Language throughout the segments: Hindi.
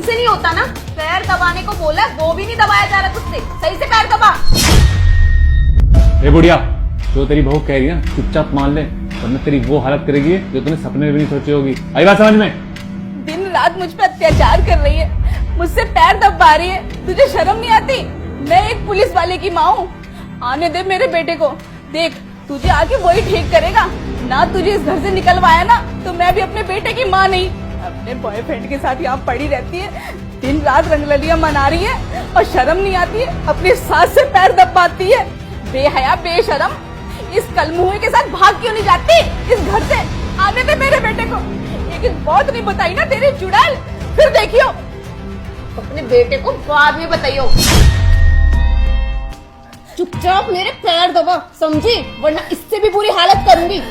तुमसे नहीं होता ना। पैर दबाने को बोला, वो भी नहीं दबाया जा रहा तुझसे। सही से पैर दबा। ए बुढ़िया, जो तेरी बहू कह रही है चुपचाप मान ले, वरना तेरी वो हालत करेगी जो तूने सपने में भी नहीं सोची होगी। आई बात समझ में? दिन रात मुझ पे अत्याचार कर रही है, मुझसे पैर दबा रही है। तुझे शर्म नहीं आती? मैं एक पुलिस वाले की माँ हूँ। आने दे मेरे बेटे को। देख, तुझे आके वही ठीक करेगा ना। तुझे इस घर से निकलवाया ना, तो मैं भी अपने बेटे की माँ नहीं, अपने बॉयफ्रेंड के साथ यहाँ पड़ी रहती है। दिन रात रंगललियां मना रही है और शर्म नहीं आती है। अपनी सास से पैर दबाती है। बेहया बेशरम, इस कलमुहे के साथ भाग क्यों नहीं जाती इस घर से? आने दे मेरे बेटे को। लेकिन बहुत नहीं बताई ना तेरी चुड़ैल, फिर देखियो। अपने बेटे को बाद में बताइयो। चुपचाप मेरे पैर दबा, समझी? वरना इससे भी बुरी हालत करूंगी।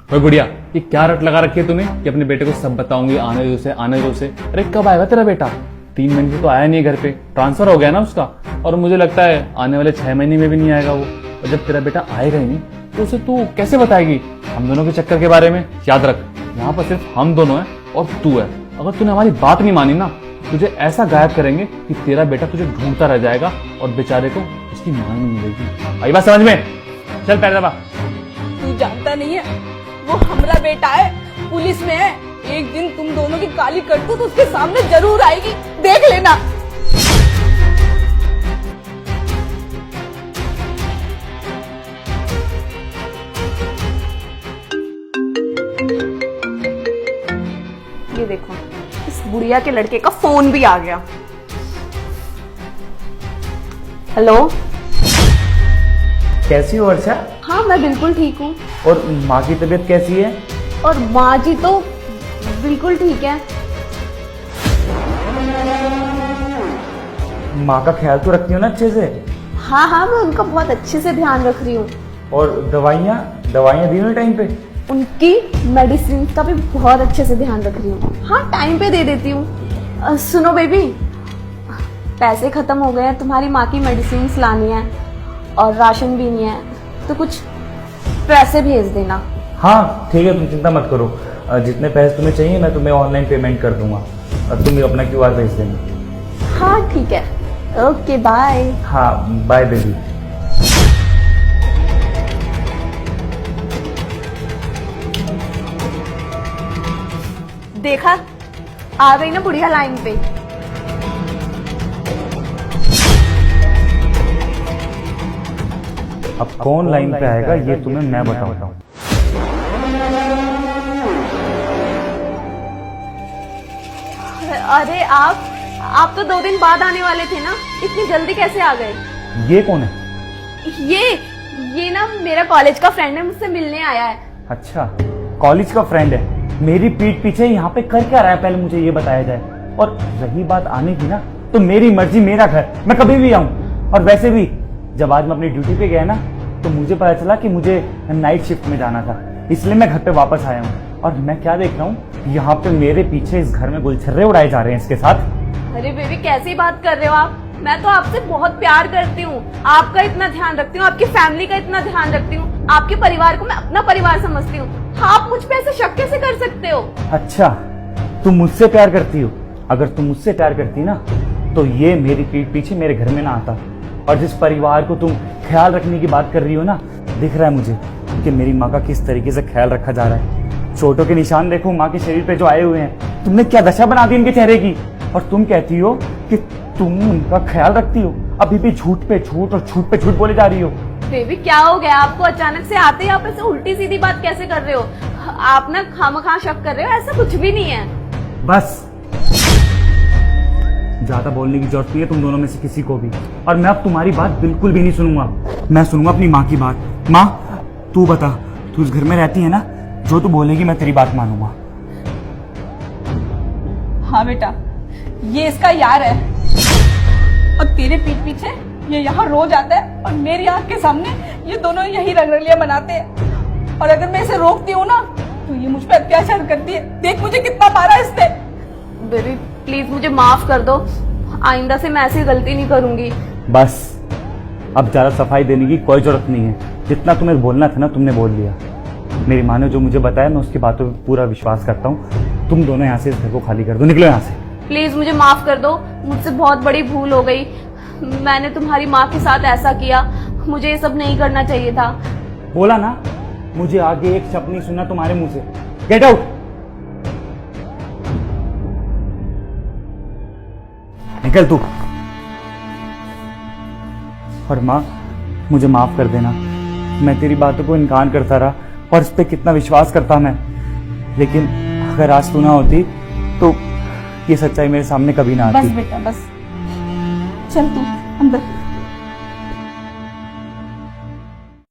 ओए बुढ़िया, ये क्या रट लगा रखी है तूने कि अपने बेटे को सब बताऊंगी, आने दो उसे, आने दो उसे। अरे कब आएगा तेरा बेटा? 3 महीने से तो आया नहीं घर पे, ट्रांसफर हो गया ना उसका, और मुझे लगता है आने वाले 6 महीने में भी नहीं आएगा वो। और जब तेरा बेटा आएगा ही नहीं तो उसे तू कैसे बताएगी हम दोनों के चक्कर के बारे में? याद रख, यहाँ पर सिर्फ हम दोनों हैं और तू है। अगर तूने हमारी बात नहीं मानी ना, तुझे ऐसा गायब करेंगे कि तेरा बेटा तुझे ढूंढता रह जाएगा और बेचारे को उसकी मां नहीं मिलेगी। आई बात समझ में? चल पैर दबा। तू जानता नहीं है, वो हमारा बेटा है, पुलिस में है। एक दिन तुम दोनों की काली करतूत उसके सामने जरूर आएगी, देख लेना। ये देखो, इस बुढ़िया के लड़के का फोन भी आ गया। हेलो, कैसी हो वर्षा? हाँ मैं बिल्कुल ठीक हूँ। और माँ की तबीयत कैसी है? और माँ जी तो बिल्कुल ठीक है। माँ का ख्याल तो रखती हो ना अच्छे से? हाँ हाँ, मैं उनका बहुत अच्छे से ध्यान रख रही हूँ। और दवाइयाँ दी हो टाइम पे? उनकी मेडिसिन का भी बहुत अच्छे से ध्यान रख रही हूँ। हाँ, टाइम पे दे देती हूँ। सुनो बेबी, पैसे खत्म हो गए हैं, तुम्हारी माँ की मेडिसिन लानी है और राशन भी नहीं है, तो कुछ पैसे भेज देना। हाँ ठीक है, तुम चिंता मत करो। जितने पैसे तुम्हें चाहिए मैं तुम्हें ऑनलाइन पेमेंट कर दूंगा और तुम अपना QR भेज देना। हाँ ठीक है, ओके बाय। हाँ बाय बेबी। देखा, आ गई ना बुढ़िया लाइन पे। अब कौन लाइन पे आएगा ये तुम्हें मैं बताऊंगा। अरे आप तो 2 दिन बाद आने वाले थे ना, इतनी जल्दी कैसे आ गए? ये कौन है? ये ना मेरा कॉलेज का फ्रेंड है, मुझसे मिलने आया है। अच्छा, कॉलेज का फ्रेंड है। मेरी पीठ पीछे यहाँ पे कर क्या रहा है, पहले मुझे ये बताया जाए। और रही बात आने की ना, तो मेरी मर्जी, मेरा घर, मैं कभी भी आऊँ। और वैसे भी जब आज मैं अपनी ड्यूटी पे गया ना, तो मुझे पता चला कि मुझे नाइट शिफ्ट में जाना था, इसलिए मैं घर पे वापस आया हूँ। और मैं क्या देख रहा हूँ, यहाँ पे मेरे पीछे इस घर में गुलछर्रे उड़ाए जा रहे हैं इसके साथ। अरे बेबी, कैसी बात कर रहे हो आप? मैं तो आपसे बहुत प्यार करती हूँ, आपका इतना ध्यान रखती हूँ, आपकी फैमिली का इतना ध्यान रखती हूँ, आपके परिवार को मैं अपना परिवार समझती हूँ। आप मुझ पे ऐसे शक कैसे कर सकते हो? अच्छा, तुम मुझसे प्यार करती हो? अगर तुम मुझसे प्यार करती ना, तो ये मेरी पीठ पीछे मेरे घर में ना आता। और जिस परिवार को तुम ख्याल रखने की बात कर रही हो ना, दिख रहा है मुझे कि मेरी माँ का किस तरीके से ख्याल रखा जा रहा है। चोटों के निशान देखो माँ के शरीर पे जो आए हुए हैं। तुमने क्या दशा बना दी इनके चेहरे की, और तुम कहती हो कि तुम उनका ख्याल रखती हो। अभी भी झूठ पे झूठ और झूठ पे झूठ बोले जा रही हो। बेबी क्या हो गया आपको? अचानक से आते ही आप ऐसे उल्टी सीधी बात कैसे कर रहे हो? आप ना खामखा शक कर रहे हो, ऐसा कुछ भी नहीं है। बस ज्यादा बोलने की जरूरत नहीं है तुम दोनों में से किसी को भी। और मैं अब तुम्हारी बात बिल्कुल भी नहीं सुनूंगा, मैं सुनूंगा अपनी माँ की बात। माँ तू बता, तू इस घर में रहती है ना? जो तू बोलेगी मैं तेरी बात मानूंगा। हाँ बेटा, ये इसका यार है और तेरे पीठ पीछे ये यहाँ रोज आता है और मेरी आंख के सामने ये दोनों यही रंगरलियां बनाते हैं। और अगर मैं इसे रोकती हूँ ना, तो ये मुझ पर अत्याचार करती है। देख मुझे कितना मारा इसने। बेबी प्लीज मुझे माफ कर दो, आइंदा से मैं ऐसी गलती नहीं करूंगी। बस अब ज्यादा सफाई देने की कोई जरूरत नहीं है। जितना तुम्हें बोलना था ना, तुमने बोल लिया। मेरी माँ ने जो मुझे बताया मैं उसकी बातों पे पूरा विश्वास करता हूँ। तुम दोनों यहाँ से इस घर को खाली कर दो, निकलो यहाँ से। प्लीज मुझे माफ कर दो, मुझसे बहुत बड़ी भूल हो गई। मैंने तुम्हारी माँ के साथ ऐसा किया, मुझे ये सब नहीं करना चाहिए था। बोला ना, मुझे आगे एक शब्द नहीं सुनना तुम्हारे मुंह से। Get out. निकल तू। और माँ, मुझे माफ कर देना, मैं तेरी बातों को इनकार करता रहा और इस पे कितना विश्वास करता मैं, लेकिन अगर आज तू ना होती तो ये सच्चाई मेरे सामने कभी ना आती। बस बेटा बस, चल तू अंदर।